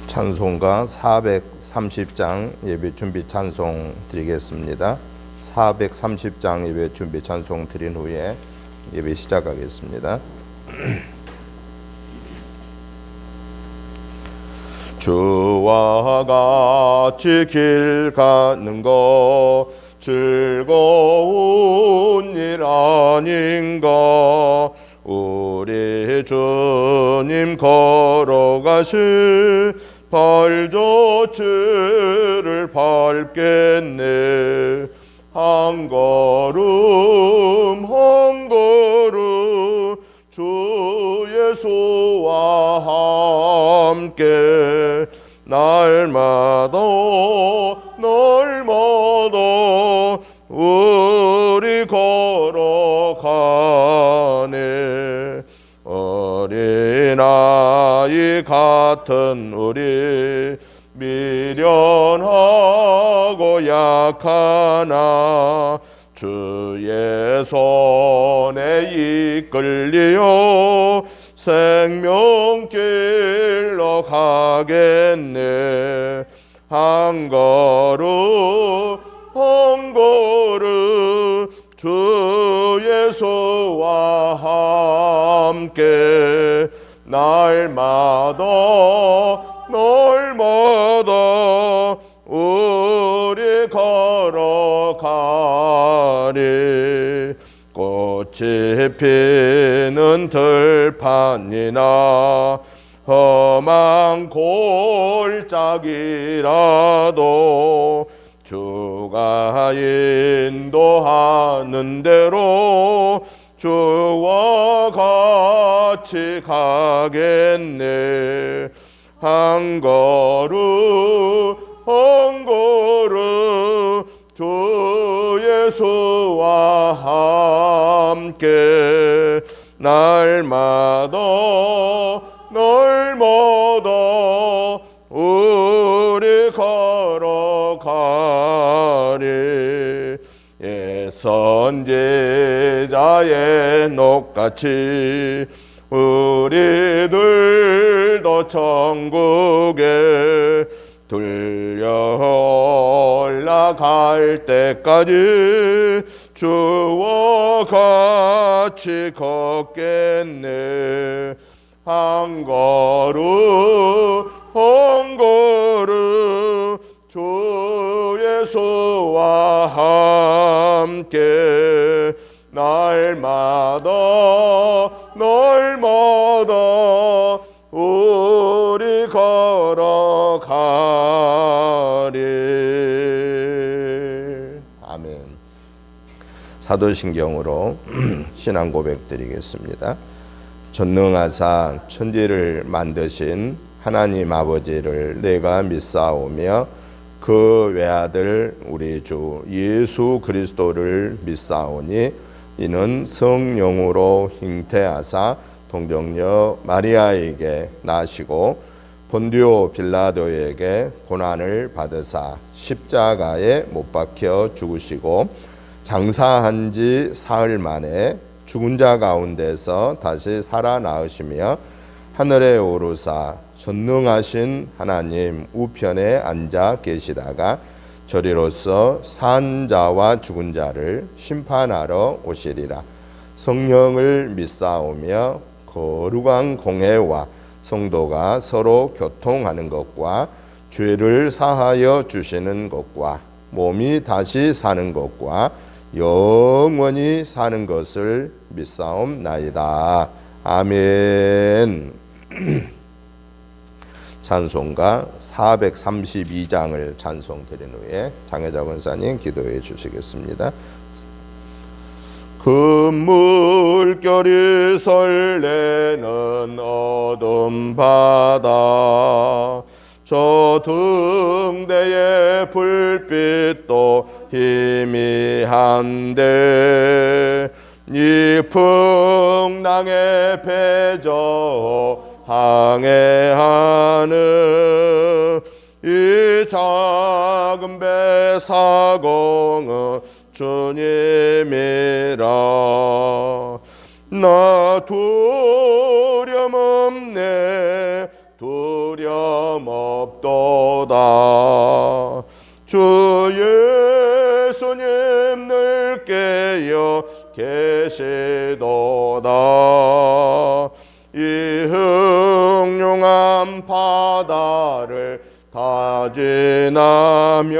찬송가 430장 예배 준비 찬송 드리겠습니다. 430장 예배 준비 찬송 드린 후에 예배 시작하겠습니다. 주와 같이 길 가는 것 즐거운 일 아닌가. 우리 주님 걸어가신 발자취를 밟겠네. 한 걸음 한 걸음 주 예수와 함께 날마다 우리 걸어가네. 어린아이 같은 우리 미련하고 약하나 주의 손에 이끌려 생명길로 가겠네. 한 걸음 한 걸음 주 예수와 함께 날마다 우리 걸어가리. 꽃이 피는 들판이나 험한 골짜기라도 주가 인도하는 대로 주와 같이 가겠네. 한 걸음 한 걸음 주 예수와 함께 날마다 우리 걸어가리. 옛 선지자의 녹같이 우리들도 천국에 들려 올라갈 때까지 주와 같이 걷겠네. 한 걸음 한 걸음 주 예수와 함께 날마다 우리 걸어가리. 아멘. 사도신경으로 신앙 고백 드리겠습니다. 전능하사 천지를 만드신 하나님 아버지를 내가 믿사오며 그 외아들 우리 주 예수 그리스도를 믿사오니 이는 성령으로 잉태하사 동정녀 마리아에게 나시고 본디오 빌라도에게 고난을 받으사 십자가에 못 박혀 죽으시고 장사한 지 사흘 만에 죽은 자 가운데서 다시 살아나으시며 하늘에 오르사 전능하신 하나님 우편에 앉아 계시다가 저리로서 산 자와 죽은 자를 심판하러 오시리라. 성령을 믿사오며 거룩한 공회와 성도가 서로 교통하는 것과 죄를 사하여 주시는 것과 몸이 다시 사는 것과 영원히 사는 것을 믿사옵나이다. 아멘. 찬송가 432장을 찬송 드린 후에 장혜자 권사님 기도해 주시겠습니다. 금물결이 설레는 어둠 바다 저 등대의 불빛도 희미한데 이 풍랑에 배저 항해하는 이 작은 배 사공은 주님이라. 나 두려움 없네 두려움 없도다. 주 예수님 늘 깨어 계시도다. 이 흑룡한 바다를 다 지나며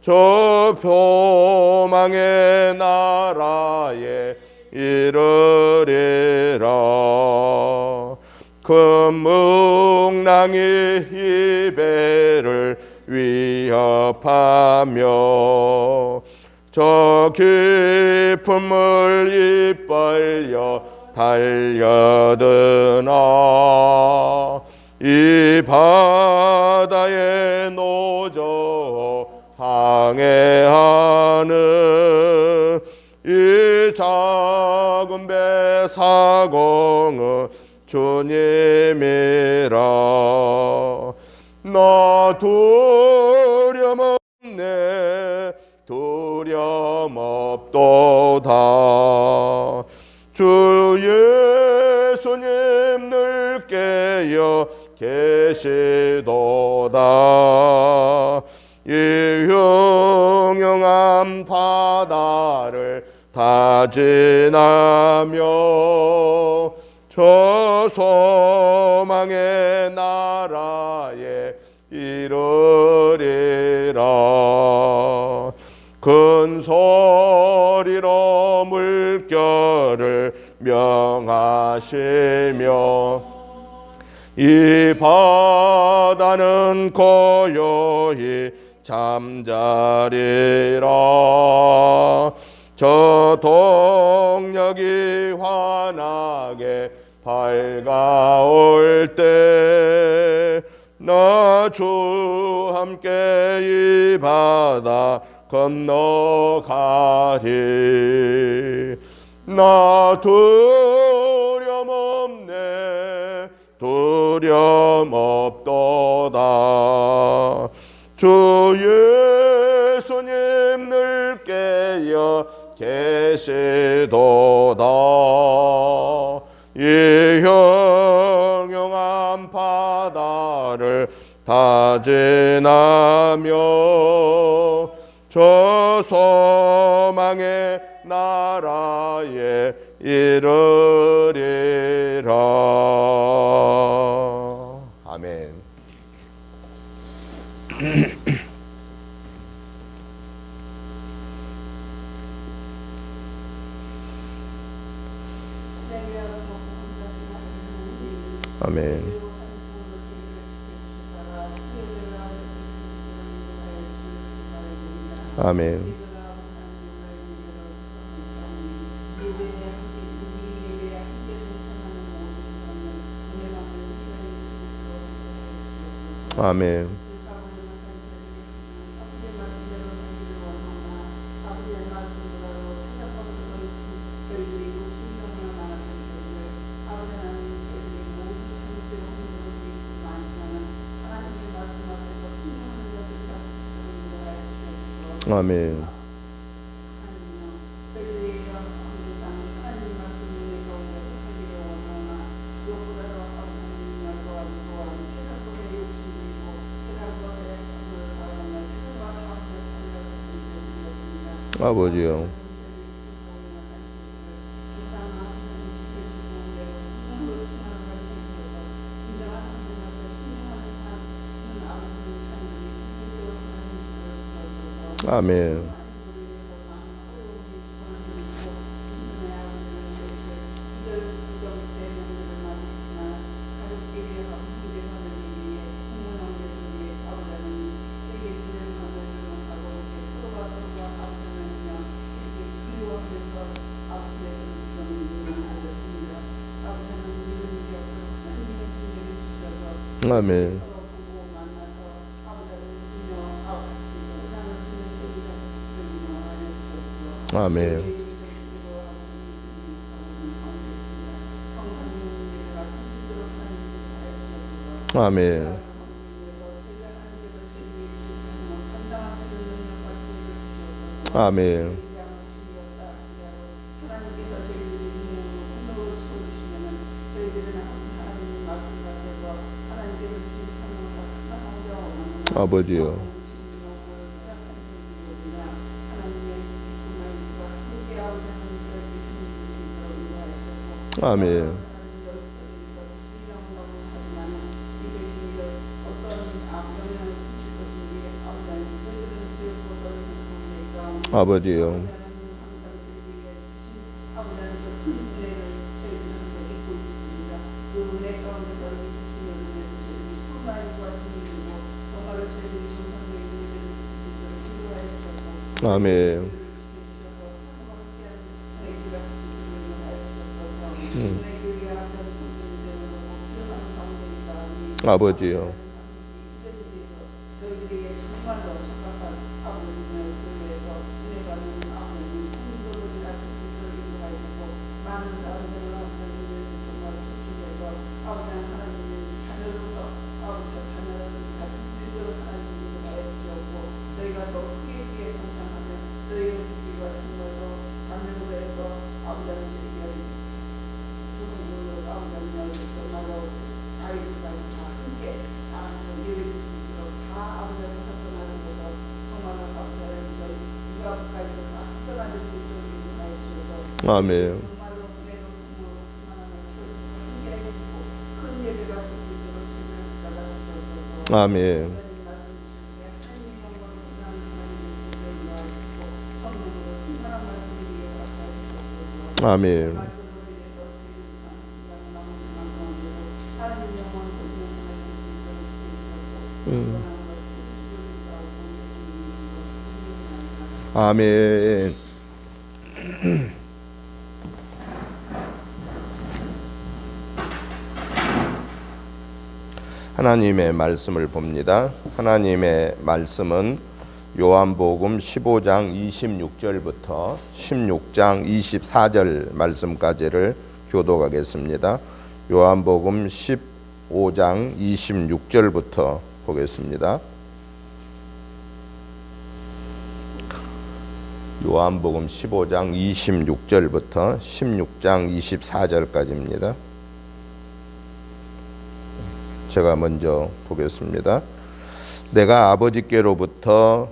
저 소망의 나라에 이르리라. 큰 풍랑이 이 배를 위협하며 저 깊은 물 이빨려 달려드나 이 바다에 노저 항해하는 이 작은 배 사공은 주님이라. 나 두려움 없네 두려움 없도다. 주 예수님 늘 깨어 계시도다. 이 흉흉한 바다를 다 지나며 저 소망의 나라에 이르리라. 큰 소리로 물결을 명하시며 이 바다는 고요히 잠자리라. 저 동력이 환하게 밝아올 때 나 주 함께 이 바다 건너가리. 나 두려움 없네 두려움 없도다. 주 예수님 늘 깨어 계시도다. 이 흉흉한 바다를 다 지나며 저 소망의 나라에 이르리라. 아멘. 아멘. 아멘. 아멘. 아멘. 아버지요. 아멘. 아멘. 아멘. 아멘. 아멘. 아버지요. 아멘. 아버지요. 아멘. 아버지요. 아멘. 아멘. 아멘. 아멘. 하나님의 말씀을 봅니다. 하나님의 말씀은 요한복음 15장 26절부터 16장 24절 말씀까지를 교독하겠습니다. 요한복음 15장 26절부터 보겠습니다. 요한복음 15장 26절부터 16장 24절까지입니다. 제가 먼저 보겠습니다. 내가 아버지께로부터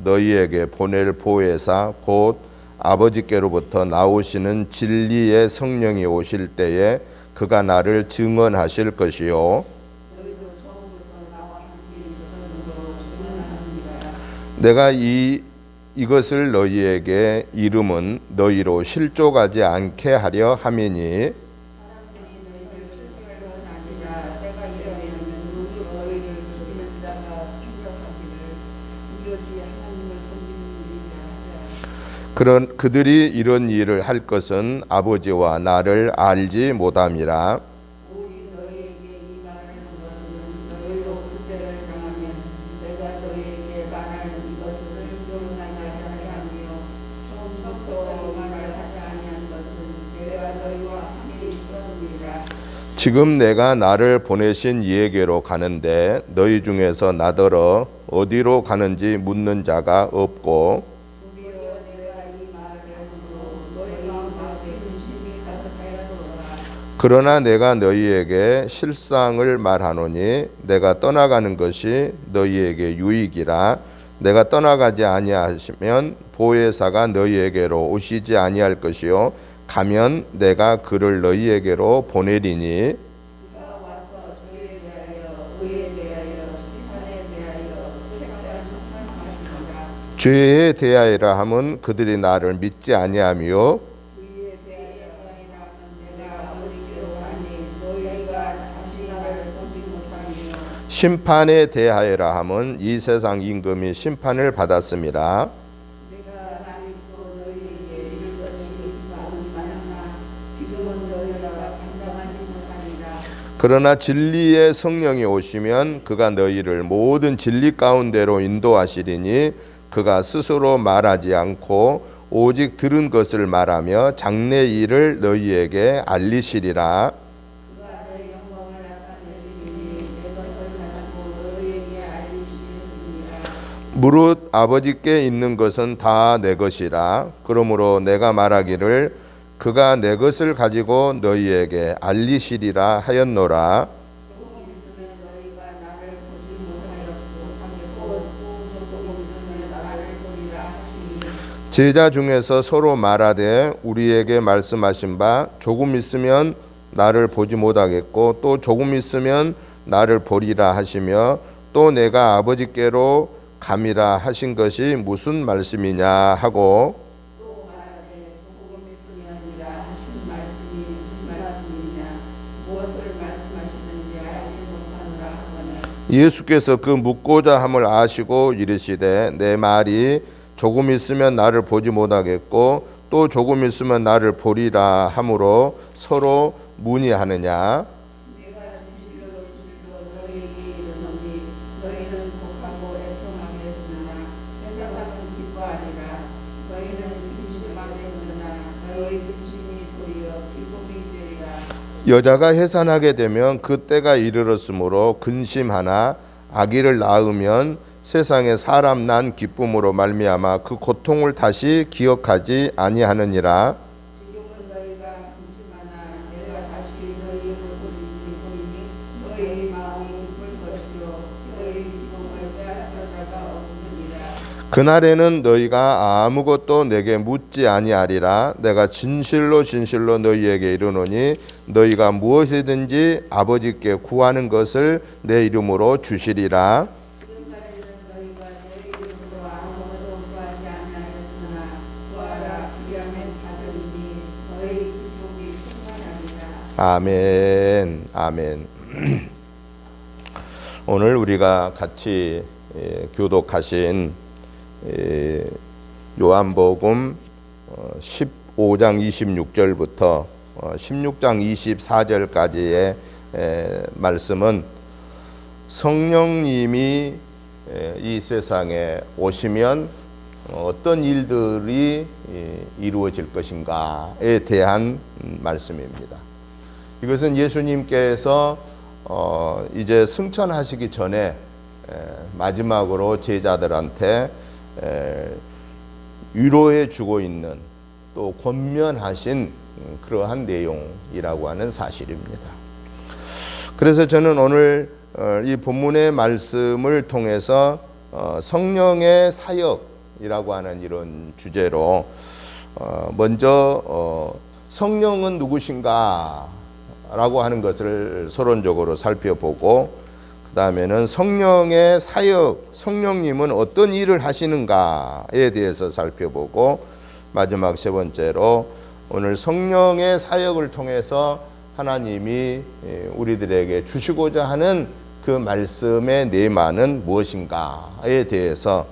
너희에게 보낼 보혜사 곧 아버지께로부터 나오시는 진리의 성령이 오실 때에 그가 나를 증언하실 것이요 내가 이것을 너희에게 이름은 너희로 실족하지 않게 하려 함이니 그들이 이런 일을 할 것은 아버지와 나를 알지 못함이라. 지금 내가 나를 보내신 이에게로 가는데 너희 중에서 나더러 어디로 가는지 묻는 자가 없고 그러나 내가 너희에게 실상을 말하노니 내가 떠나가는 것이 너희에게 유익이라. 내가 떠나가지 아니하시면 보혜사가 너희에게로 오시지 아니할 것이요 가면 내가 그를 너희에게로 보내리니 죄에 대하여라 함은 그들이 나를 믿지 아니하며 심판에 대하여라 함은 이 세상 임금이 심판을 받았음이라. 그러나 진리의 성령이 오시면 그가 너희를 모든 진리 가운데로 인도하시리니 그가 스스로 말하지 않고 오직 들은 것을 말하며 장래 일을 너희에게 알리시리라. 무릇 아버지께 있는 것은 다 내 것이라. 그러므로 내가 말하기를 그가 내 것을 가지고 너희에게 알리시리라 하였노라. 제자 중에서 서로 말하되 우리에게 말씀하신 바 조금 있으면 나를 보지 못하겠고 또 조금 있으면 나를 보리라 하시며 또 내가 아버지께로 감이라 하신 것이 무슨 말씀이냐 하고 또 말하되 조금 있으면이라 하신 말씀이 무슨 말씀이냐 무엇을 말씀하시는지 알지 못하노라 하거늘 예수께서 그 묻고자 함을 아시고 이르시되 내 말이 조금 있으면 나를 보지 못하겠고 또 조금 있으면 나를 보리라 하므로 서로 문의하느냐. 내가 진실로 너희에게 이르노니 너희는 독하고 애통하게 했으나 세상은 기뻐하리라. 너희는 근심하게 했으나 너희 근심이 도리어 기쁨이 되리라. 여자가 해산하게 되면 그 때가 이르렀으므로 근심하나 아기를 낳으면 세상에 사람 난 기쁨으로 말미암아 그 고통을 다시 기억하지 아니하느니라. 지금은 너희가 근심하나 내가 다시 너희를 보리니 너희 마음이 기쁠 것이요 너희 기쁨을 빼앗을 자가 없으리라. 그날에는 너희가 아무것도 내게 묻지 아니하리라. 내가 진실로 진실로 너희에게 이르노니 너희가 무엇이든지 아버지께 구하는 것을 내 이름으로 주시리라. 아멘, 아멘. 오늘 우리가 같이 교독하신 요한복음 15장 26절부터 16장 24절까지의 말씀은 성령님이 이 세상에 오시면 어떤 일들이 이루어질 것인가에 대한 말씀입니다. 이것은 예수님께서 이제 승천하시기 전에 마지막으로 제자들한테 위로해 주고 있는 또 권면하신 그러한 내용이라고 하는 사실입니다. 그래서 저는 오늘 이 본문의 말씀을 통해서 성령의 사역이라고 하는 이런 주제로 먼저 성령은 누구신가 라고 하는 것을 서론적으로 살펴보고 그 다음에는 성령의 사역, 성령님은 어떤 일을 하시는가에 대해서 살펴보고 마지막 세 번째로 오늘 성령의 사역을 통해서 하나님이 우리들에게 주시고자 하는 그 말씀의 내막은 무엇인가에 대해서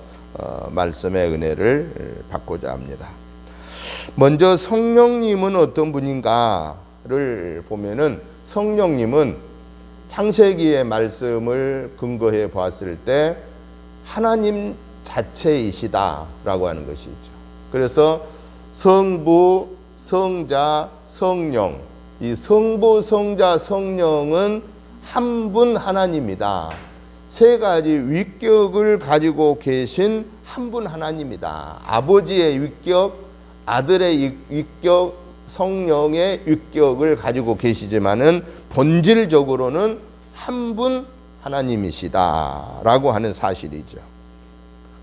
말씀의 은혜를 받고자 합니다. 먼저 성령님은 어떤 분인가를 보면은 성령님은 창세기의 말씀을 근거해 보았을 때 하나님 자체이시다라고 하는 것이죠. 그래서 성부, 성자, 성령, 이 성부, 성자, 성령은 한 분 하나님이다. 세 가지 위격을 가지고 계신 한 분 하나님이다. 아버지의 위격, 아들의 위격, 성령의 위격을 가지고 계시지만은 본질적으로는 한 분 하나님이시다라고 하는 사실이죠.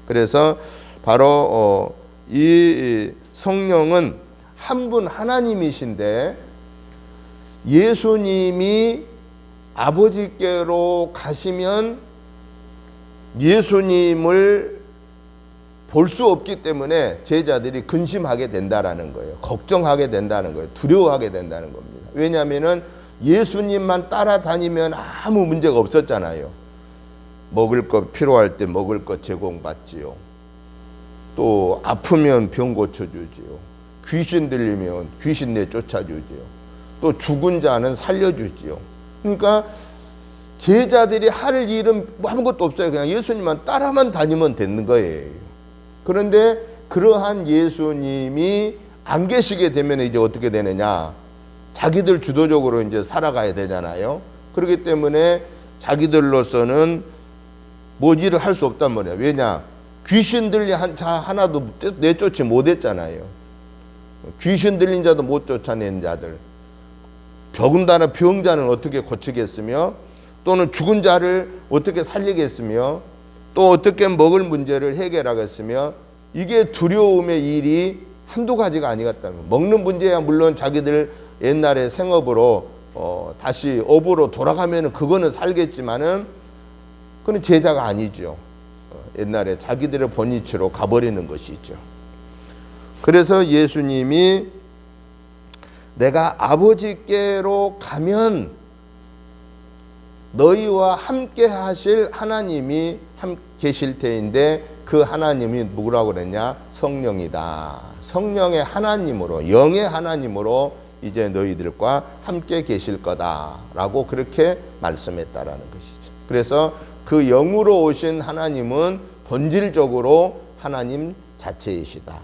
그래서 바로 이 성령은 한 분 하나님이신데 예수님이 아버지께로 가시면 예수님을 볼 수 없기 때문에 제자들이 근심하게 된다라는 거예요. 걱정하게 된다는 거예요. 두려워하게 된다는 겁니다. 왜냐하면은 예수님만 따라다니면 아무 문제가 없었잖아요. 먹을 것 필요할 때 먹을 것 제공받지요. 또 아프면 병 고쳐주지요. 귀신 들리면 귀신 내쫓아주지요. 또 죽은 자는 살려주지요. 그러니까 제자들이 할 일은 아무것도 없어요. 그냥 예수님만 따라만 다니면 되는 거예요. 그런데 그러한 예수님이 안 계시게 되면 이제 어떻게 되느냐? 자기들 주도적으로 이제 살아가야 되잖아요. 그렇기 때문에 자기들로서는 뭐 일을 할 수 없단 말이에요. 왜냐? 귀신 들린 자 하나도 내쫓지 못했잖아요. 귀신 들린 자도 못 쫓아낸 자들, 더군다나 병자는 어떻게 고치겠으며, 또는 죽은 자를 어떻게 살리겠으며, 또 어떻게 먹을 문제를 해결하겠으며, 이게 두려움의 일이 한두 가지가 아니었다면, 먹는 문제야 물론 자기들 옛날에 생업으로 다시 업으로 돌아가면 그거는 살겠지만은 그건 제자가 아니죠. 옛날에 자기들의 본위치로 가버리는 것이죠. 그래서 예수님이 내가 아버지께로 가면 너희와 함께 하실 하나님이 계실 테인데, 그 하나님이 누구라고 그랬냐? 성령이다. 성령의 하나님으로, 영의 하나님으로 이제 너희들과 함께 계실 거다라고 그렇게 말씀했다라는 것이죠. 그래서 그 영으로 오신 하나님은 본질적으로 하나님 자체이시다.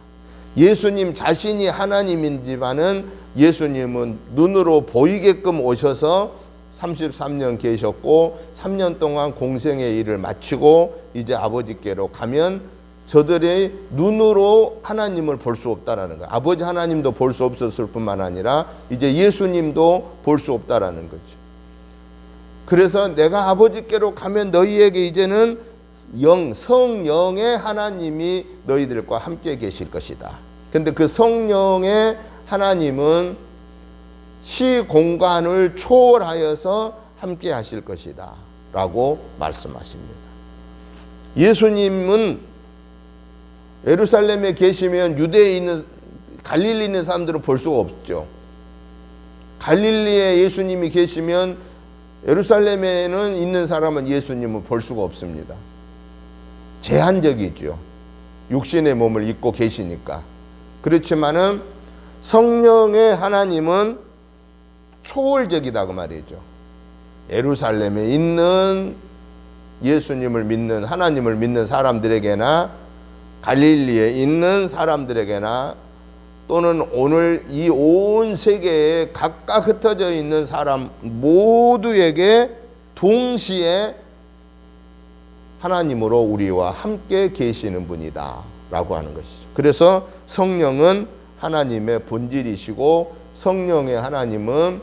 예수님 자신이 하나님이지만은 예수님은 눈으로 보이게끔 오셔서 33년 계셨고 3년 동안 공생의 일을 마치고 이제 아버지께로 가면 저들의 눈으로 하나님을 볼 수 없다라는 거예요. 아버지 하나님도 볼 수 없었을 뿐만 아니라 이제 예수님도 볼 수 없다라는 거죠. 그래서 내가 아버지께로 가면 너희에게 이제는 성령의 하나님이 너희들과 함께 계실 것이다. 근데 그 성령의 하나님은 시공간을 초월하여서 함께 하실 것이다 라고 말씀하십니다. 예수님은 예루살렘에 계시면 유대에 있는 갈릴리에 있는 사람들은 볼 수가 없죠. 갈릴리에 예수님이 계시면 예루살렘에는 있는 사람은 예수님을 볼 수가 없습니다. 제한적이죠. 육신의 몸을 입고 계시니까. 그렇지만은 성령의 하나님은 초월적이다 그 말이죠. 예루살렘에 있는 예수님을 믿는, 하나님을 믿는 사람들에게나 갈릴리에 있는 사람들에게나 또는 오늘 이 온 세계에 각각 흩어져 있는 사람 모두에게 동시에 하나님으로 우리와 함께 계시는 분이다 라고 하는 것이죠. 그래서 성령은 하나님의 본질이시고, 성령의 하나님은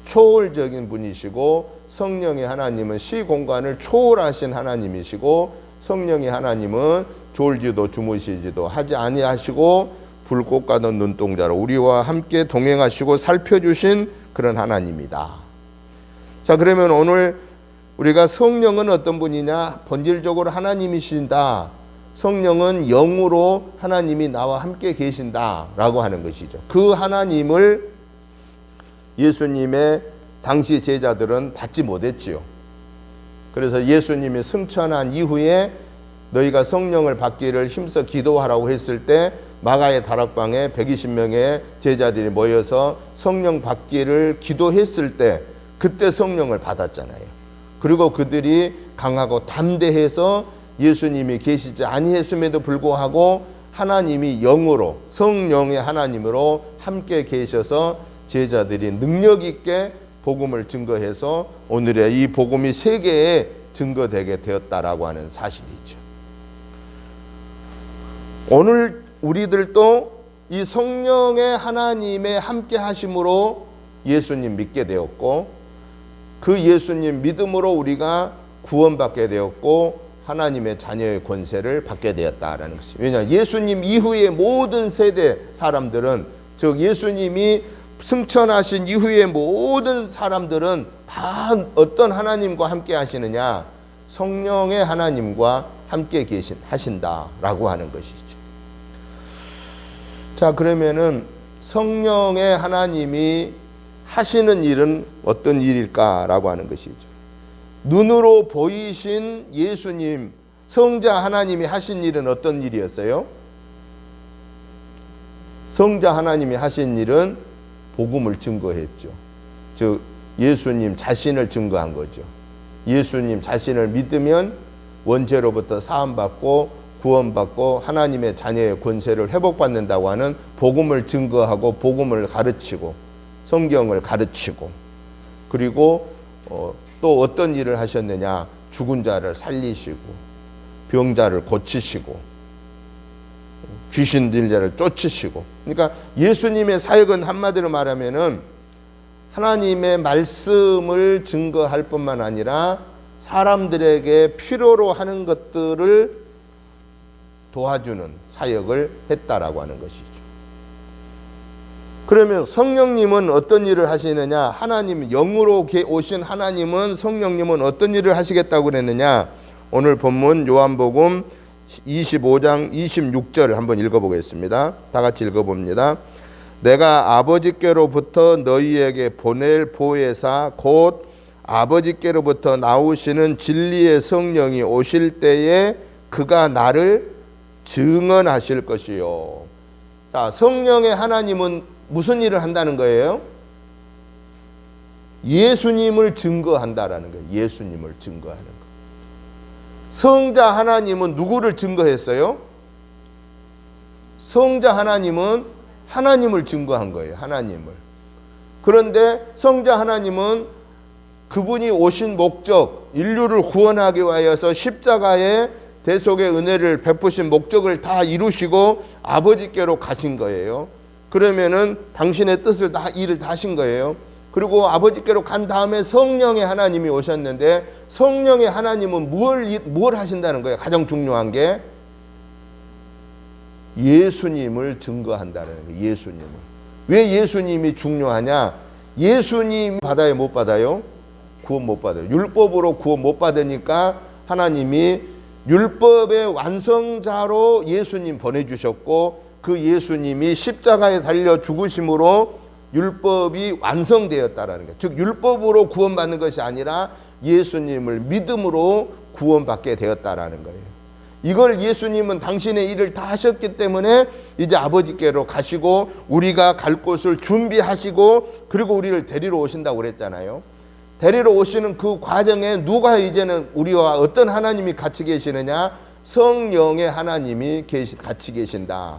초월적인 분이시고, 성령의 하나님은 시공간을 초월하신 하나님이시고, 성령의 하나님은 졸지도 주무시지도 하지 아니하시고 불꽃 같은 눈동자로 우리와 함께 동행하시고 살펴주신 그런 하나님이다. 자, 그러면 오늘 우리가 성령은 어떤 분이냐? 본질적으로 하나님이신다. 성령은 영으로 하나님이 나와 함께 계신다라고 하는 것이죠. 그 하나님을 예수님의 당시 제자들은 받지 못했지요. 그래서 예수님이 승천한 이후에 너희가 성령을 받기를 힘써 기도하라고 했을 때 마가의 다락방에 120명의 제자들이 모여서 성령 받기를 기도했을 때 그때 성령을 받았잖아요. 그리고 그들이 강하고 담대해서 예수님이 계시지 아니했음에도 불구하고 하나님이 영으로, 성령의 하나님으로 함께 계셔서 제자들이 능력 있게 복음을 증거해서 오늘의 이 복음이 세계에 증거되게 되었다라고 하는 사실이죠. 오늘 우리들도 이 성령의 하나님의 함께 하심으로 예수님 믿게 되었고, 그 예수님 믿음으로 우리가 구원받게 되었고 하나님의 자녀의 권세를 받게 되었다라는 것입니다. 왜냐하면 예수님 이후의 모든 세대 사람들은, 즉 예수님이 승천하신 이후의 모든 사람들은 다 어떤 하나님과 함께 하시느냐? 성령의 하나님과 함께 하신다라고 하는 것이죠. 자, 그러면은 성령의 하나님이 하시는 일은 어떤 일일까라고 하는 것이죠. 눈으로 보이신 예수님, 성자 하나님이 하신 일은 어떤 일이었어요? 성자 하나님이 하신 일은 복음을 증거했죠. 즉 예수님 자신을 증거한 거죠. 예수님 자신을 믿으면 원죄로부터 사함받고 구원받고 하나님의 자녀의 권세를 회복받는다고 하는 복음을 증거하고 복음을 가르치고 성경을 가르치고, 그리고 또 어떤 일을 하셨느냐? 죽은 자를 살리시고 병자를 고치시고 귀신 들린 자를 쫓으시고. 그러니까 예수님의 사역은 한마디로 말하면은 하나님의 말씀을 증거할 뿐만 아니라 사람들에게 필요로 하는 것들을 도와주는 사역을 했다라고 하는 것이죠. 그러면 성령님은 어떤 일을 하시느냐? 하나님, 영으로 오신 하나님은, 성령님은 어떤 일을 하시겠다고 그랬느냐? 오늘 본문 요한복음 25장 26절 한번 읽어보겠습니다. 다 같이 읽어봅니다. 내가 아버지께로부터 너희에게 보낼 보혜사 곧 아버지께로부터 나오시는 진리의 성령이 오실 때에 그가 나를 증언하실 것이요. 자, 성령의 하나님은 무슨 일을 한다는 거예요? 예수님을 증거한다라는 거예요. 예수님을 증거하는 거. 성자 하나님은 누구를 증거했어요? 성자 하나님은 하나님을 증거한 거예요. 하나님을. 그런데 성자 하나님은 그분이 오신 목적, 인류를 구원하기 위하여서 십자가의 대속의 은혜를 베푸신 목적을 다 이루시고 아버지께로 가신 거예요. 그러면은 당신의 뜻을 다 일을 다 하신 거예요. 그리고 아버지께로 간 다음에 성령의 하나님이 오셨는데 성령의 하나님은 뭘 하신다는 거예요? 가장 중요한 게 예수님을 증거한다는 거예요. 예수님을. 왜 예수님이 중요하냐? 예수님 받아요, 못 받아요? 구원 못 받아요. 율법으로 구원 못 받으니까 하나님이 율법의 완성자로 예수님 보내주셨고 그 예수님이 십자가에 달려 죽으심으로 율법이 완성되었다라는 거예요. 즉 율법으로 구원받는 것이 아니라 예수님을 믿음으로 구원받게 되었다라는 거예요. 이걸 예수님은 당신의 일을 다 하셨기 때문에 이제 아버지께로 가시고 우리가 갈 곳을 준비하시고 그리고 우리를 데리러 오신다고 그랬잖아요. 데리러 오시는 그 과정에 누가 이제는 우리와 어떤 하나님이 같이 계시느냐? 성령의 하나님이 같이 계신다.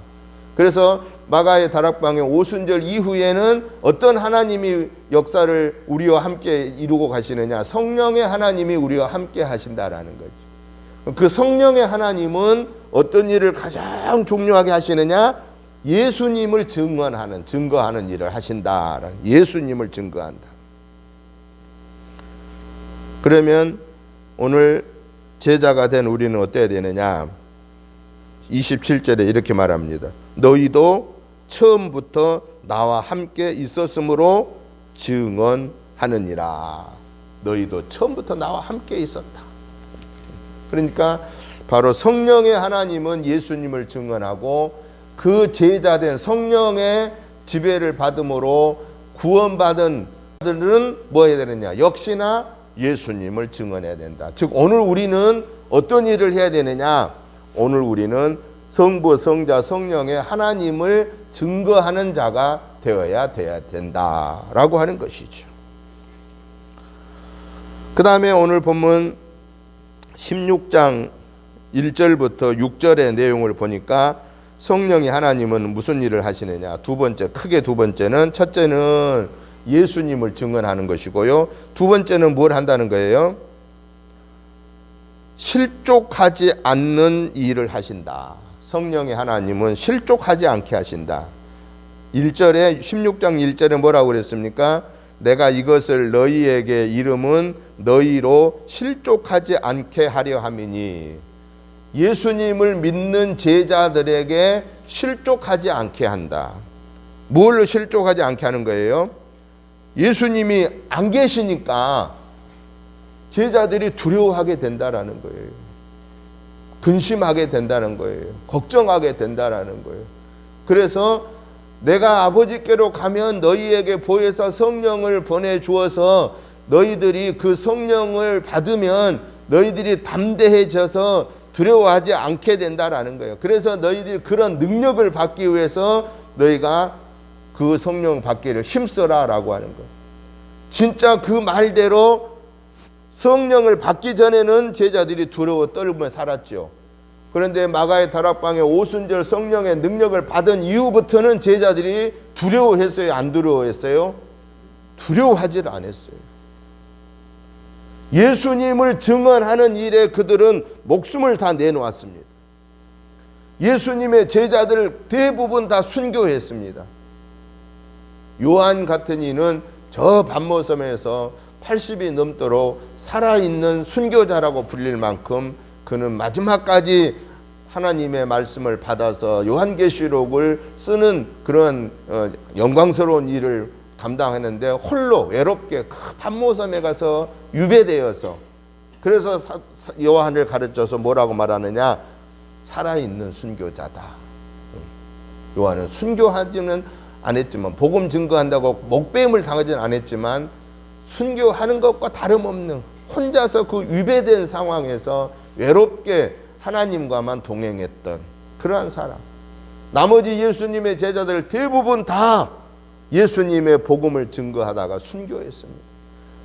그래서 마가의 다락방의 오순절 이후에는 어떤 하나님이 역사를 우리와 함께 이루고 가시느냐? 성령의 하나님이 우리와 함께 하신다라는 거죠. 그 성령의 하나님은 어떤 일을 가장 중요하게 하시느냐? 예수님을 증거하는 일을 하신다. 예수님을 증거한다. 그러면 오늘 제자가 된 우리는 어때야 되느냐? 27절에 이렇게 말합니다. 너희도 처음부터 나와 함께 있었으므로 증언하느니라. 너희도 처음부터 나와 함께 있었다. 그러니까 바로 성령의 하나님은 예수님을 증언하고 그 제자된 성령의 지배를 받음으로 구원받은 자들은 뭐 해야 되느냐? 역시나 예수님을 증언해야 된다. 즉 오늘 우리는 어떤 일을 해야 되느냐? 오늘 우리는 성부, 성자, 성령의 하나님을 증거하는 자가 되어야 된다라고 하는 것이죠. 그 다음에 오늘 본문 16장 1절부터 6절의 내용을 보니까 성령이 하나님은 무슨 일을 하시느냐? 크게 두 번째는 첫째는 예수님을 증언하는 것이고요. 두 번째는 뭘 한다는 거예요? 실족하지 않는 일을 하신다. 성령의 하나님은 실족하지 않게 하신다. 16장 1절에 뭐라고 그랬습니까? 내가 이것을 너희에게 이름은 너희로 실족하지 않게 하려 함이니. 예수님을 믿는 제자들에게 실족하지 않게 한다. 뭘 실족하지 않게 하는 거예요? 예수님이 안 계시니까 제자들이 두려워하게 된다라는 거예요. 근심하게 된다는 거예요. 걱정하게 된다라는 거예요. 그래서 내가 아버지께로 가면 너희에게 보혜사 성령을 보내주어서 너희들이 그 성령을 받으면 너희들이 담대해져서 두려워하지 않게 된다라는 거예요. 그래서 너희들이 그런 능력을 받기 위해서 너희가 그 성령 받기를 힘써라라고 하는 거예요. 진짜 그 말대로 성령을 받기 전에는 제자들이 두려워 떨며 살았죠. 그런데 마가의 다락방에 오순절 성령의 능력을 받은 이후부터는 제자들이 두려워했어요? 안 두려워했어요? 두려워하지 않았어요. 예수님을 증언하는 일에 그들은 목숨을 다 내놓았습니다. 예수님의 제자들 대부분 다 순교했습니다. 요한 같은 이는 저 반모섬에서 80이 넘도록 살아있는 순교자라고 불릴 만큼 그는 마지막까지 하나님의 말씀을 받아서 요한계시록을 쓰는 그런 영광스러운 일을 감당했는데 홀로 외롭게 그 반모섬에 가서 유배되어서, 그래서 요한을 가르쳐서 뭐라고 말하느냐, 살아있는 순교자다. 요한은 순교하지는 않았지만, 복음 증거한다고 목배임을 당하지는 않았지만 순교하는 것과 다름없는 혼자서 그 위배된 상황에서 외롭게 하나님과만 동행했던 그러한 사람. 나머지 예수님의 제자들 대부분 다 예수님의 복음을 증거하다가 순교했습니다.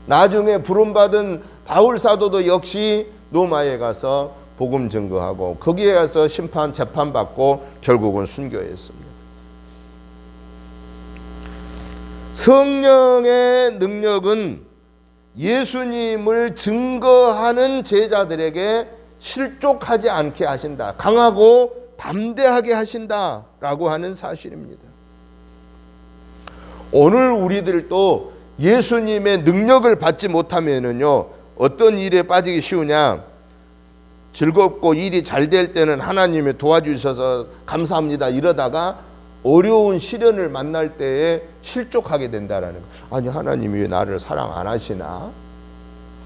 나중에 부름받은 바울 사도도 역시 로마에 가서 복음 증거하고 거기에 가서 재판받고 결국은 순교했습니다. 성령의 능력은 예수님을 증거하는 제자들에게 실족하지 않게 하신다. 강하고 담대하게 하신다라고 하는 사실입니다. 오늘 우리들도 예수님의 능력을 받지 못하면은요, 어떤 일에 빠지기 쉬우냐? 즐겁고 일이 잘 될 때는 하나님이 도와주셔서 감사합니다 이러다가 어려운 시련을 만날 때에 실족하게 된다라는 거. 아니, 하나님이 왜 나를 사랑 안 하시나?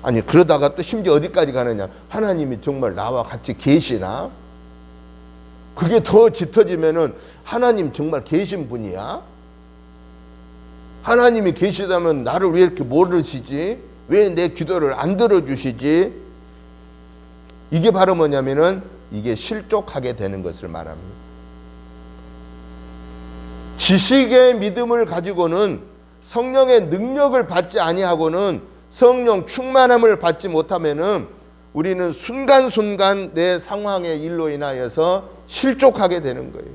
아니, 그러다가 또 심지어 어디까지 가느냐? 하나님이 정말 나와 같이 계시나? 그게 더 짙어지면은 하나님 정말 계신 분이야? 하나님이 계시다면 나를 왜 이렇게 모르시지? 왜 내 기도를 안 들어주시지? 이게 바로 뭐냐면은 이게 실족하게 되는 것을 말합니다. 지식의 믿음을 가지고는, 성령의 능력을 받지 아니하고는, 성령 충만함을 받지 못하면은 우리는 순간순간 내 상황의 일로 인하여서 실족하게 되는 거예요.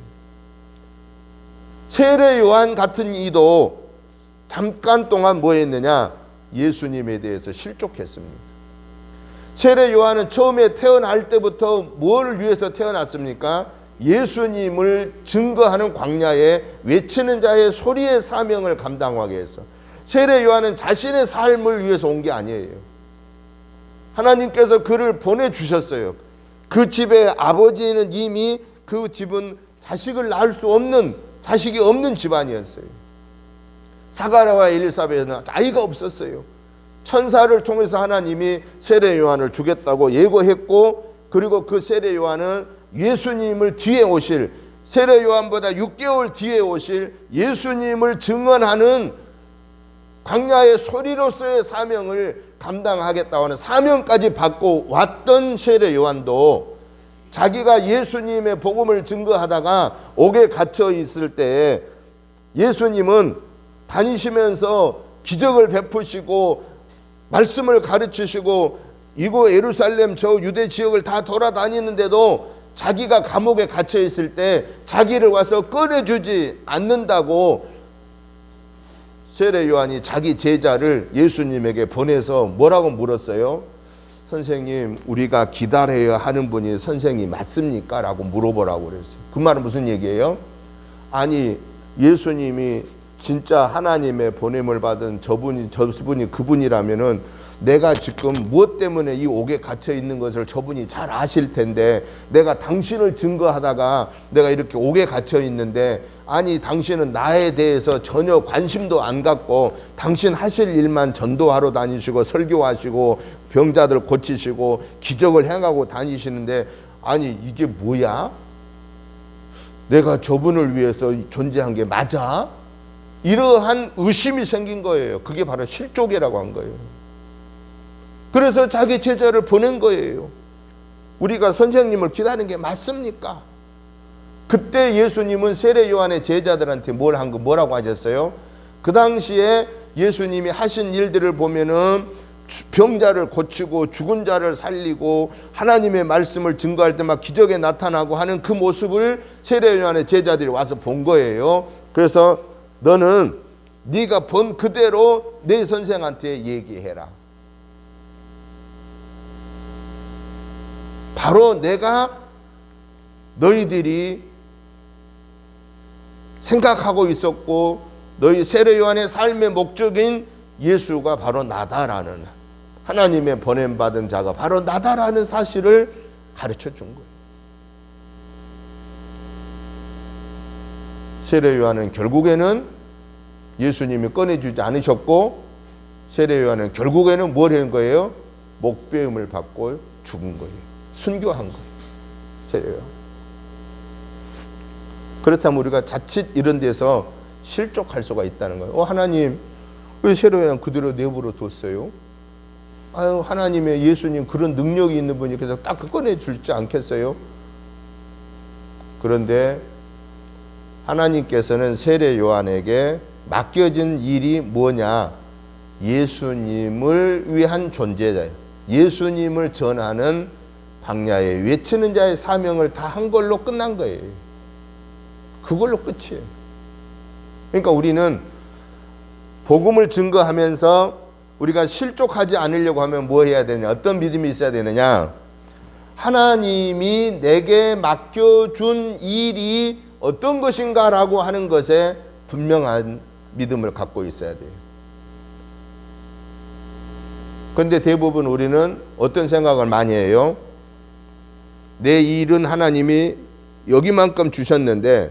세례 요한 같은 이도 잠깐 동안 뭐 했느냐? 예수님에 대해서 실족했습니다. 세례 요한은 처음에 태어날 때부터 뭘 위해서 태어났습니까? 예수님을 증거하는 광야에 외치는 자의 소리의 사명을 감당하게 했어. 세례 요한은 자신의 삶을 위해서 온 게 아니에요. 하나님께서 그를 보내주셨어요. 그 집의 아버지는 이미 그 집은 자식을 낳을 수 없는, 자식이 없는 집안이었어요. 사가랴와 엘리사벳은 아이가 없었어요. 천사를 통해서 하나님이 세례 요한을 주겠다고 예고했고, 그리고 그 세례 요한은 예수님을 뒤에 오실, 세례 요한보다 6개월 뒤에 오실 예수님을 증언하는 광야의 소리로서의 사명을 감당하겠다고 하는 사명까지 받고 왔던 세례 요한도 자기가 예수님의 복음을 증거하다가 옥에 갇혀 있을 때 예수님은 다니시면서 기적을 베푸시고 말씀을 가르치시고 이곳 예루살렘 저 유대 지역을 다 돌아다니는데도 자기가 감옥에 갇혀 있을 때 자기를 와서 꺼내주지 않는다고 세례 요한이 자기 제자를 예수님에게 보내서 뭐라고 물었어요? 선생님, 우리가 기다려야 하는 분이 선생님 맞습니까? 라고 물어보라고 그랬어요. 그 말은 무슨 얘기예요? 아니, 예수님이 진짜 하나님의 보냄을 받은 저분이 그분이라면은 내가 지금 무엇 때문에 이 옥에 갇혀 있는 것을 저분이 잘 아실 텐데, 내가 당신을 증거하다가 내가 이렇게 옥에 갇혀 있는데, 아니 당신은 나에 대해서 전혀 관심도 안 갖고 당신 하실 일만 전도하러 다니시고 설교하시고 병자들 고치시고 기적을 행하고 다니시는데, 아니 이게 뭐야? 내가 저분을 위해서 존재한 게 맞아? 이러한 의심이 생긴 거예요. 그게 바로 실족이라고 한 거예요. 그래서 자기 제자를 보낸 거예요. 우리가 선생님을 기다리는 게 맞습니까? 그때 예수님은 세례 요한의 제자들한테 뭐라고 하셨어요? 그 당시에 예수님이 하신 일들을 보면은 병자를 고치고 죽은 자를 살리고 하나님의 말씀을 증거할 때 막 기적에 나타나고 하는 그 모습을 세례 요한의 제자들이 와서 본 거예요. 그래서 너는 네가 본 그대로 내 선생한테 얘기해라. 바로 내가 너희들이 생각하고 있었고 너희 세례 요한의 삶의 목적인 예수가 바로 나다라는, 하나님의 보냄받은 자가 바로 나다라는 사실을 가르쳐 준 거예요. 세례 요한은 결국에는 예수님이 꺼내주지 않으셨고, 세례 요한은 결국에는 뭘 한 거예요? 목배음을 받고 죽은 거예요. 순교한 거예요. 세례 요한. 그렇다면 우리가 자칫 이런 데서 실족할 수가 있다는 거예요. 하나님 왜 세례 요한 그대로 내버려 뒀어요? 아유, 하나님의 예수님 그런 능력이 있는 분이 그래서 딱 꺼내줄지 않겠어요? 그런데 하나님께서는 세례 요한에게 맡겨진 일이 뭐냐? 예수님을 위한 존재자예요. 예수님을 전하는 광야에 외치는 자의 사명을 다 한 걸로 끝난 거예요. 그걸로 끝이에요. 그러니까 우리는 복음을 증거하면서 우리가 실족하지 않으려고 하면 뭐 해야 되냐? 어떤 믿음이 있어야 되느냐? 하나님이 내게 맡겨준 일이 어떤 것인가라고 하는 것에 분명한 믿음을 갖고 있어야 돼요. 그런데 대부분 우리는 어떤 생각을 많이 해요? 내 일은 하나님이 여기만큼 주셨는데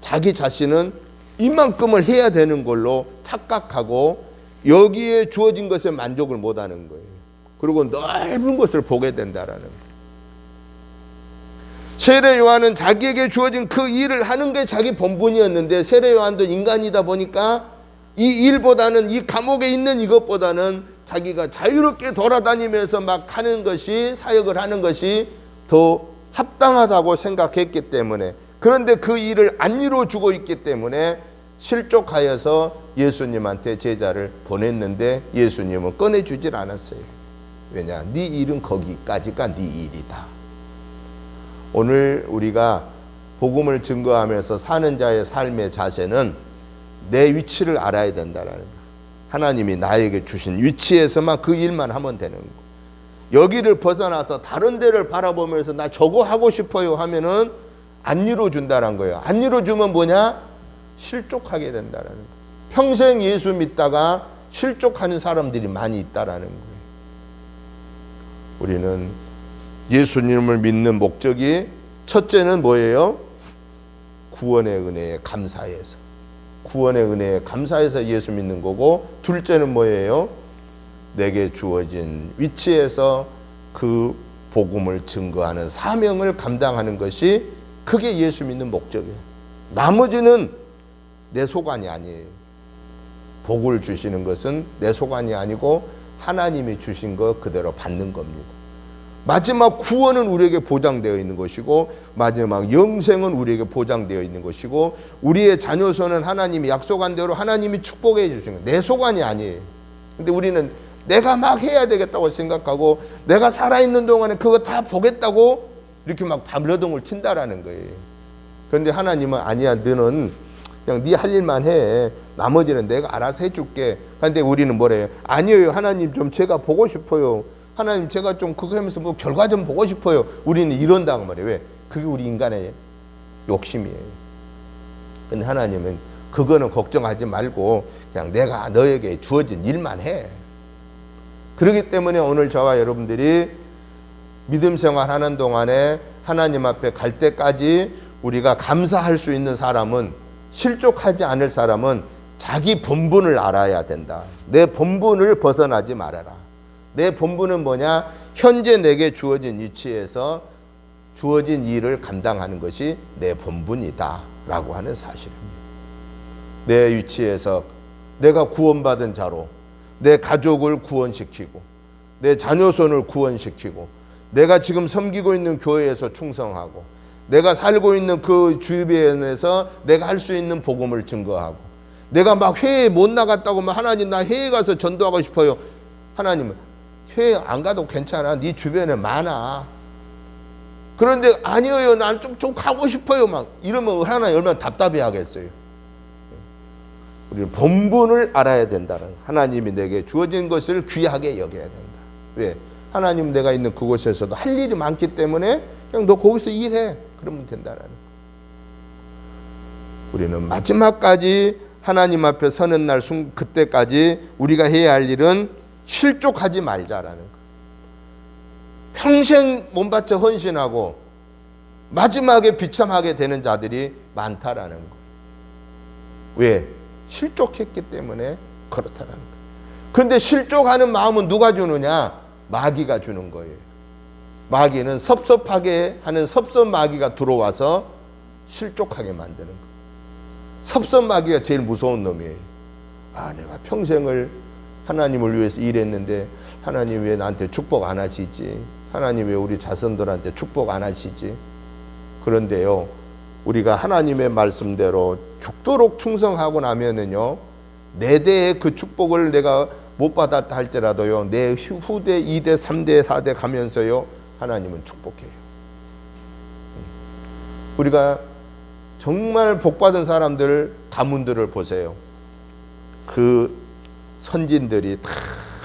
자기 자신은 이만큼을 해야 되는 걸로 착각하고 여기에 주어진 것에 만족을 못하는 거예요. 그리고 넓은 것을 보게 된다라는 거예요. 세례 요한은 자기에게 주어진 그 일을 하는 게 자기 본분이었는데, 세례 요한도 인간이다 보니까 이 일보다는, 이 감옥에 있는 이것보다는 자기가 자유롭게 돌아다니면서 막 하는 것이, 사역을 하는 것이 더 합당하다고 생각했기 때문에, 그런데 그 일을 안 이루어주고 있기 때문에 실족하여서 예수님한테 제자를 보냈는데 예수님은 꺼내주질 않았어요. 왜냐? 네 일은 거기까지가 네 일이다. 오늘 우리가 복음을 증거하면서 사는 자의 삶의 자세는 내 위치를 알아야 된다는 거예요. 하나님이 나에게 주신 위치에서만 그 일만 하면 되는 거예요. 여기를 벗어나서 다른 데를 바라보면서 나 저거 하고 싶어요 하면은 안 이루어준다는 거예요. 안 이루어주면 뭐냐? 실족하게 된다는 거예요. 평생 예수 믿다가 실족하는 사람들이 많이 있다라는 거예요. 우리는 예수님을 믿는 목적이 첫째는 뭐예요? 구원의 은혜에 감사해서, 구원의 은혜에 감사해서 예수 믿는 거고, 둘째는 뭐예요? 내게 주어진 위치에서 그 복음을 증거하는 사명을 감당하는 것이, 그게 예수 믿는 목적이에요. 나머지는 내 소관이 아니에요. 복을 주시는 것은 내 소관이 아니고 하나님이 주신 거 그대로 받는 겁니다. 마지막 구원은 우리에게 보장되어 있는 것이고, 마지막 영생은 우리에게 보장되어 있는 것이고, 우리의 자녀손은 하나님이 약속한 대로 하나님이 축복해 주신 거예요. 내 소관이 아니에요. 근데 우리는 내가 막 해야 되겠다고 생각하고, 내가 살아있는 동안에 그거 다 보겠다고 이렇게 막 발버둥을 친다라는 거예요. 그런데 하나님은 아니야, 너는 그냥 네 할 일만 해. 나머지는 내가 알아서 해줄게. 그런데 우리는 뭐래요? 아니에요, 하나님 좀 제가 보고 싶어요. 하나님 제가 좀 그거 하면서 뭐 결과 좀 보고 싶어요. 우리는 이런다고 말이에요. 왜? 그게 우리 인간의 욕심이에요. 근데 하나님은 그거는 걱정하지 말고 그냥 내가 너에게 주어진 일만 해. 그렇기 때문에 오늘 저와 여러분들이 믿음 생활하는 동안에 하나님 앞에 갈 때까지 우리가 감사할 수 있는 사람은, 실족하지 않을 사람은 자기 본분을 알아야 된다. 내 본분을 벗어나지 말아라. 내 본분은 뭐냐? 현재 내게 주어진 위치에서 주어진 일을 감당하는 것이 내 본분이다 라고 하는 사실입니다. 내 위치에서 내가 구원받은 자로 내 가족을 구원시키고, 내 자녀손을 구원시키고, 내가 지금 섬기고 있는 교회에서 충성하고, 내가 살고 있는 그 주변에서 내가 할 수 있는 복음을 증거하고, 내가 막 회에 못 나갔다고 하면 하나님 나 회에 가서 전도하고 싶어요. 하나님은 회에 안 가도 괜찮아. 네 주변에 많아. 그런데 아니에요, 난 좀 가고 싶어요 막 이러면 하나님 얼마나 답답해 하겠어요. 우리는 본분을 알아야 된다는, 하나님이 내게 주어진 것을 귀하게 여겨야 된다. 왜? 하나님 내가 있는 그곳에서도 할 일이 많기 때문에 그냥 너 거기서 일해. 그러면 된다라는 거예요. 우리는 마지막까지 하나님 앞에 서는 날 그때까지 우리가 해야 할 일은 실족하지 말자라는 거예요. 평생 몸바쳐 헌신하고 마지막에 비참하게 되는 자들이 많다라는 거예요. 왜? 실족했기 때문에 그렇다라는 거예요. 그런데 실족하는 마음은 누가 주느냐? 마귀가 주는 거예요. 마귀는 섭섭하게 하는 섭섭 마귀가 들어와서 실족하게 만드는 거예요. 섭섭 마귀가 제일 무서운 놈이에요. 내가 평생을 하나님을 위해서 일했는데 하나님 왜 나한테 축복 안 하시지? 하나님 왜 우리 자손들한테 축복 안 하시지? 그런데요, 우리가 하나님의 말씀대로 죽도록 충성하고 나면은요, 내 대에 그 축복을 내가 못 받았다 할지라도요, 내 후대 2대, 3대, 4대 가면서요, 하나님은 축복해요. 우리가 정말 복받은 사람들 가문들을 보세요. 그 선진들이 다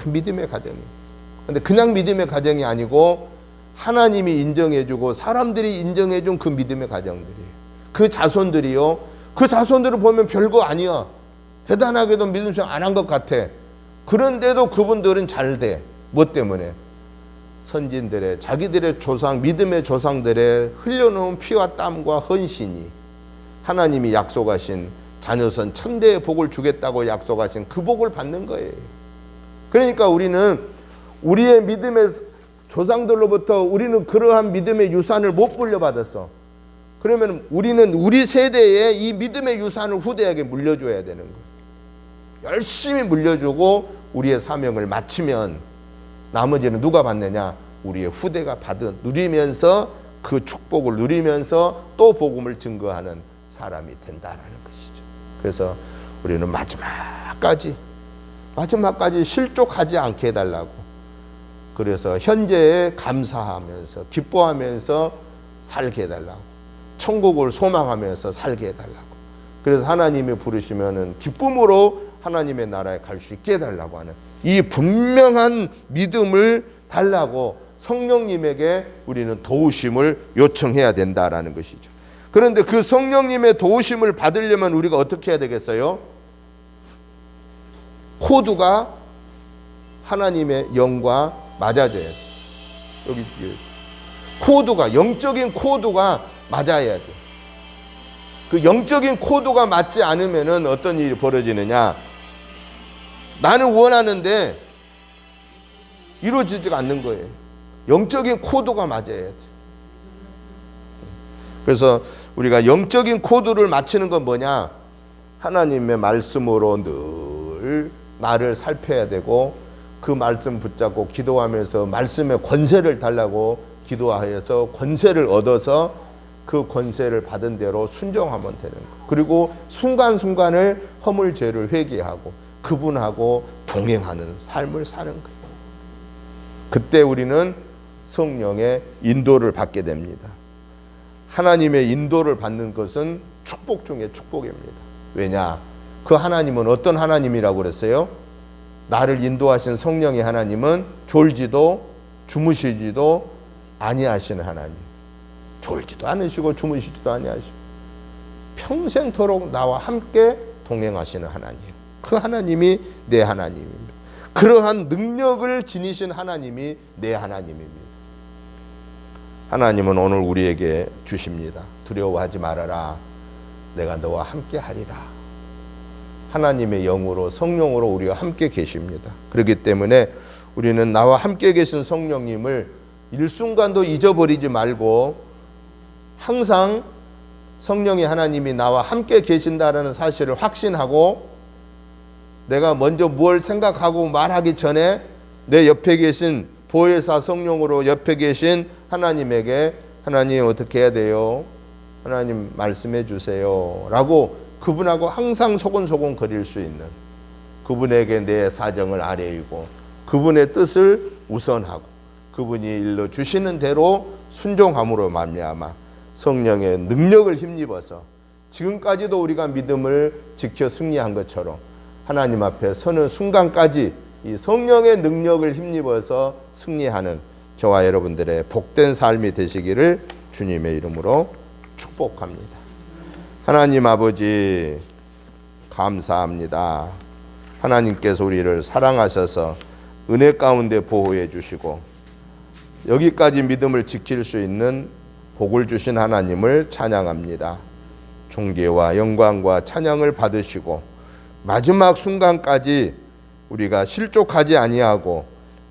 믿음의 가정이에요. 근데 그냥 믿음의 가정이 아니고 하나님이 인정해주고 사람들이 인정해준 그 믿음의 가정들이에요. 그 자손들이요, 그 자손들을 보면 별거 아니야. 대단하게도 믿음 생활 안 한 것 같아. 그런데도 그분들은 잘 돼. 뭐 때문에? 선진들의, 자기들의 조상, 믿음의 조상들의 흘려놓은 피와 땀과 헌신이 하나님이 약속하신 자녀선 천대의 복을 주겠다고 약속하신 그 복을 받는 거예요. 그러니까 우리는 우리의 믿음의 조상들로부터 우리는 그러한 믿음의 유산을 못 물려받았어. 그러면 우리는 우리 세대에 이 믿음의 유산을 후대에게 물려줘야 되는 거예요. 열심히 물려주고 우리의 사명을 마치면 나머지는 누가 받느냐? 우리의 후대가 누리면서 그 축복을 누리면서 또 복음을 증거하는 사람이 된다라는 것이죠. 그래서 우리는 마지막까지 실족하지 않게 해달라고. 그래서 현재에 감사하면서 기뻐하면서 살게 해달라고. 천국을 소망하면서 살게 해달라고. 그래서 하나님이 부르시면은 기쁨으로 하나님의 나라에 갈 수 있게 해달라고 하는 이 분명한 믿음을 달라고 성령님에게 우리는 도우심을 요청해야 된다라는 것이죠. 그런데 그 성령님의 도우심을 받으려면 우리가 어떻게 해야 되겠어요? 코드가 하나님의 영과 맞아져야 돼. 여기 코드가, 영적인 코드가 맞아야 돼. 그 영적인 코드가 맞지 않으면은 어떤 일이 벌어지느냐? 나는 원하는데 이루어지지가 않는 거예요. 영적인 코드가 맞아야 돼. 그래서 우리가 영적인 코드를 맞추는 건 뭐냐? 하나님의 말씀으로 늘 나를 살펴야 되고 그 말씀 붙잡고 기도하면서 말씀의 권세를 달라고 기도하여서 권세를 얻어서 그 권세를 받은 대로 순종하면 되는 거. 그리고 순간순간을 허물 죄를 회개하고 그분하고 동행하는 삶을 사는 거예요. 그때 우리는 성령의 인도를 받게 됩니다. 하나님의 인도를 받는 것은 축복 중에 축복입니다. 왜냐? 그 하나님은 어떤 하나님이라고 그랬어요? 나를 인도하신 성령의 하나님은 졸지도 주무시지도 아니하시는 하나님. 졸지도 않으시고 주무시지도 아니하시고 평생토록 나와 함께 동행하시는 하나님. 그 하나님이 내 하나님입니다. 그러한 능력을 지니신 하나님이 내 하나님입니다. 하나님은 오늘 우리에게 주십니다. 두려워하지 말아라. 내가 너와 함께 하리라. 하나님의 영으로 성령으로 우리와 함께 계십니다. 그렇기 때문에 우리는 나와 함께 계신 성령님을 일순간도 잊어버리지 말고 항상 성령의 하나님이 나와 함께 계신다라는 사실을 확신하고 내가 먼저 뭘 생각하고 말하기 전에 내 옆에 계신 보혜사 성령으로 옆에 계신 하나님에게 하나님 어떻게 해야 돼요? 하나님 말씀해 주세요 라고 그분하고 항상 소곤소곤 거릴 수 있는 그분에게 내 사정을 아뢰이고 그분의 뜻을 우선하고 그분이 일러주시는 대로 순종함으로 말미암아 성령의 능력을 힘입어서 지금까지도 우리가 믿음을 지켜 승리한 것처럼 하나님 앞에 서는 순간까지 이 성령의 능력을 힘입어서 승리하는 저와 여러분들의 복된 삶이 되시기를 주님의 이름으로 축복합니다. 하나님 아버지 감사합니다. 하나님께서 우리를 사랑하셔서 은혜 가운데 보호해 주시고 여기까지 믿음을 지킬 수 있는 복을 주신 하나님을 찬양합니다. 존귀와 영광과 찬양을 받으시고 마지막 순간까지 우리가 실족하지 아니하고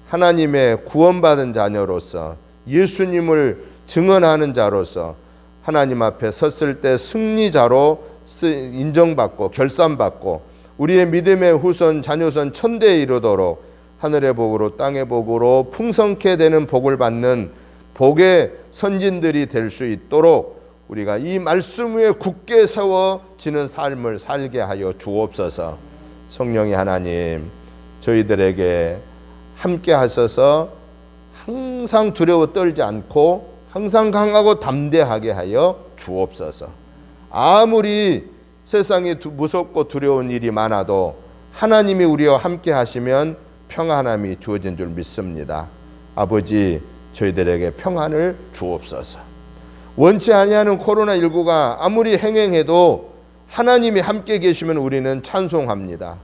하나님의 구원받은 자녀로서 예수님을 증언하는 자로서 하나님 앞에 섰을 때 승리자로 인정받고 결산받고 우리의 믿음의 후손 자녀손 천대에 이르도록 하늘의 복으로 땅의 복으로 풍성케 되는 복을 받는 복의 선진들이 될 수 있도록 우리가 이 말씀 위에 굳게 세워지는 삶을 살게 하여 주옵소서. 성령의 하나님 저희들에게 함께 하셔서 항상 두려워 떨지 않고 항상 강하고 담대하게 하여 주옵소서. 아무리 세상에 무섭고 두려운 일이 많아도 하나님이 우리와 함께 하시면 평안함이 주어진 줄 믿습니다. 아버지 저희들에게 평안을 주옵소서. 원치 아니하는 코로나19가 아무리 행행해도 하나님이 함께 계시면 우리는 찬송합니다.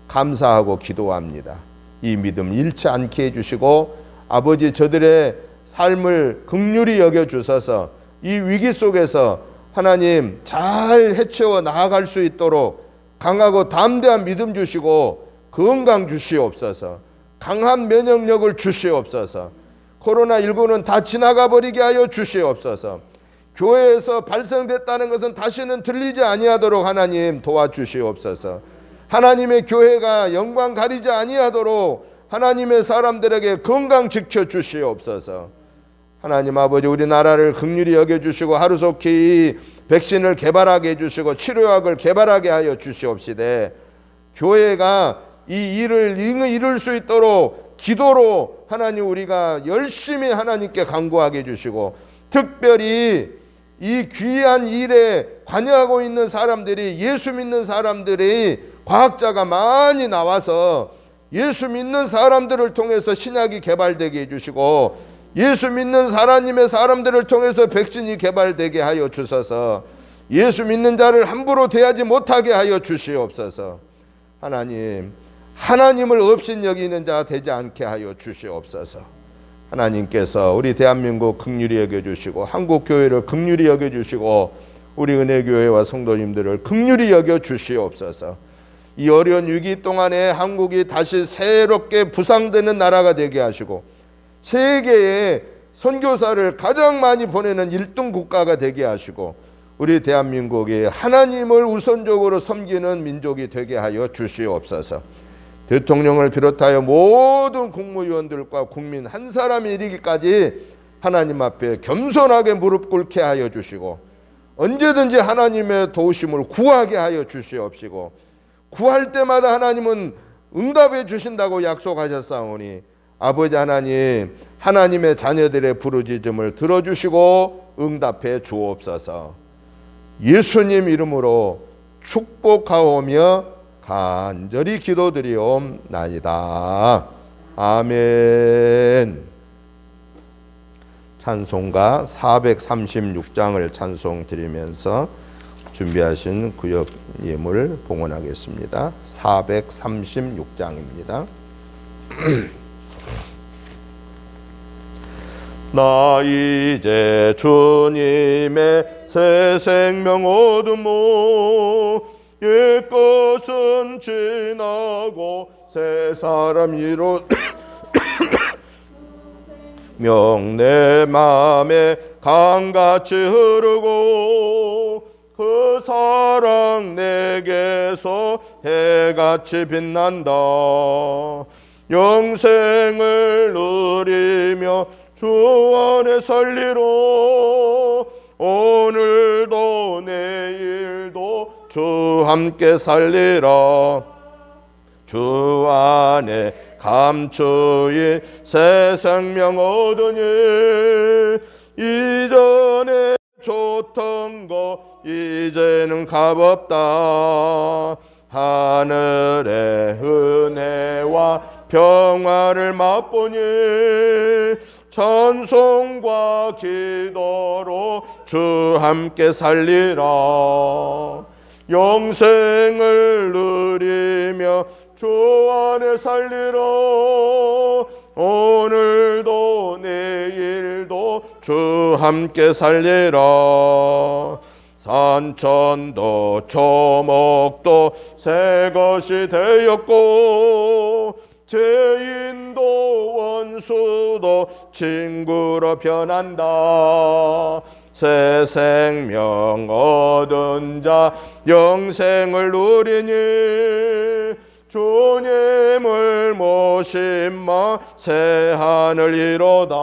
감사하고 기도합니다. 이 믿음 잃지 않게 해주시고 아버지 저들의 삶을 긍휼히 여겨주셔서 이 위기 속에서 하나님 잘 헤쳐워 나아갈 수 있도록 강하고 담대한 믿음 주시고 건강 주시옵소서. 강한 면역력을 주시옵소서. 코로나19는 다 지나가 버리게 하여 주시옵소서. 교회에서 발생됐다는 것은 다시는 들리지 아니하도록 하나님 도와주시옵소서. 하나님의 교회가 영광 가리지 아니하도록 하나님의 사람들에게 건강 지켜주시옵소서. 하나님 아버지 우리나라를 긍휼히 여겨주시고 하루속히 이 백신을 개발하게 해주시고 치료약을 개발하게 하여 주시옵시되 교회가 이 일을 이룰 수 있도록 기도로 하나님 우리가 열심히 하나님께 간구하게 해주시고 특별히 이 귀한 일에 관여하고 있는 사람들이 예수 믿는 사람들이 과학자가 많이 나와서 예수 믿는 사람들을 통해서 신약이 개발되게 해주시고 예수 믿는 하나님의 사람들을 통해서 백신이 개발되게 하여 주셔서 예수 믿는 자를 함부로 대하지 못하게 하여 주시옵소서. 하나님 하나님을 업신여기는 자 되지 않게 하여 주시옵소서. 하나님께서 우리 대한민국 긍휼히 여겨주시고 한국교회를 긍휼히 여겨주시고 우리 은혜교회와 성도님들을 긍휼히 여겨주시옵소서. 이 어려운 위기 동안에 한국이 다시 새롭게 부상되는 나라가 되게 하시고 세계에 선교사를 가장 많이 보내는 1등 국가가 되게 하시고 우리 대한민국이 하나님을 우선적으로 섬기는 민족이 되게 하여 주시옵소서. 대통령을 비롯하여 모든 국무위원들과 국민 한 사람이 이르기까지 하나님 앞에 겸손하게 무릎 꿇게 하여 주시고 언제든지 하나님의 도우심을 구하게 하여 주시옵시고 구할 때마다 하나님은 응답해 주신다고 약속하셨사오니 아버지 하나님 하나님의 자녀들의 부르짖음을 들어주시고 응답해 주옵소서. 예수님 이름으로 축복하오며 간절히 기도드리옵나이다. 아멘. 찬송가 436장을 찬송 드리면서 준비하신 구역 예물 봉헌하겠습니다. 436장입니다. 나 이제 주님의 새 생명 얻으모 옛것은 지나고 새 사람이로 명내 맘에 강같이 흐르고 그 사랑 내게서 해같이 빛난다. 영생을 누리며 주 안에 살리로 오늘도 내일도 주 함께 살리라. 주 안에 감추인 새 생명 얻으니 이전에 좋던 거 이제는 값없다. 하늘의 은혜와 평화를 맛보니 찬송과 기도로 주 함께 살리라. 영생을 누리며 주 안에 살리라. 오늘도 내일도 주 함께 살리라. 산천도 초목도 새 것이 되었고 죄인도 원수도 친구로 변한다. 새 생명 얻은 자 영생을 누리니 주님을 모심마 새 하늘 이로다.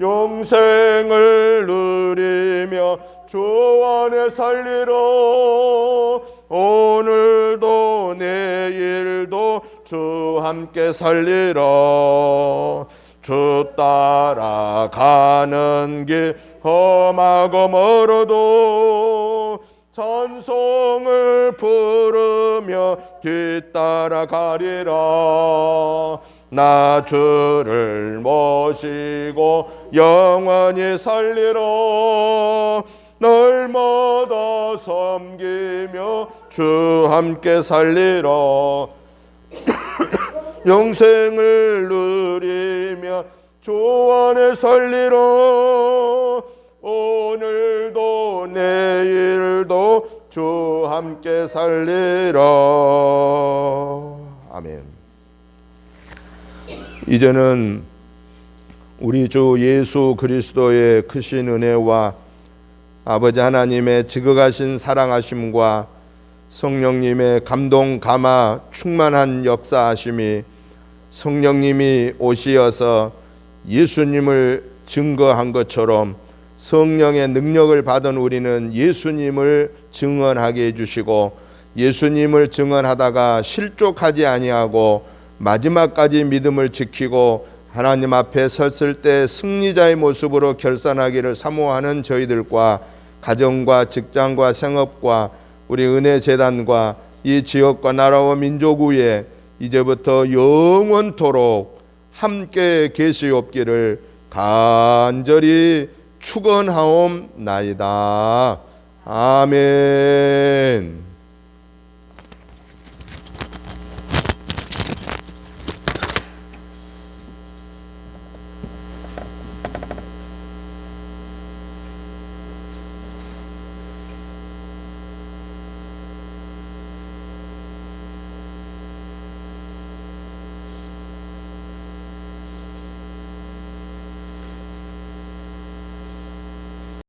영생을 누리며 주 안에 살리라. 오늘도 내일도 주 함께 살리라. 주 따라가는 길 험하고 멀어도 찬송을 부르며 뒤따라가리라. 나 주를 모시고 영원히 살리라. 날마다 섬기며 주 함께 살리라. 영생을 누리며 주 안에 살리라. 오늘도 내일도 주 함께 살리라. 아멘. 이제는 우리 주 예수 그리스도의 크신 은혜와 아버지 하나님의 지극하신 사랑하심과 성령님의 감동 감화 충만한 역사하심이 성령님이 오시어서 예수님을 증거한 것처럼 성령의 능력을 받은 우리는 예수님을 증언하게 해주시고 예수님을 증언하다가 실족하지 아니하고 마지막까지 믿음을 지키고 하나님 앞에 섰을 때 승리자의 모습으로 결산하기를 사모하는 저희들과 가정과 직장과 생업과 우리 은혜재단과 이 지역과 나라와 민족 위에 이제부터 영원토록 함께 계시옵기를 간절히 축원하옵나이다. 아멘.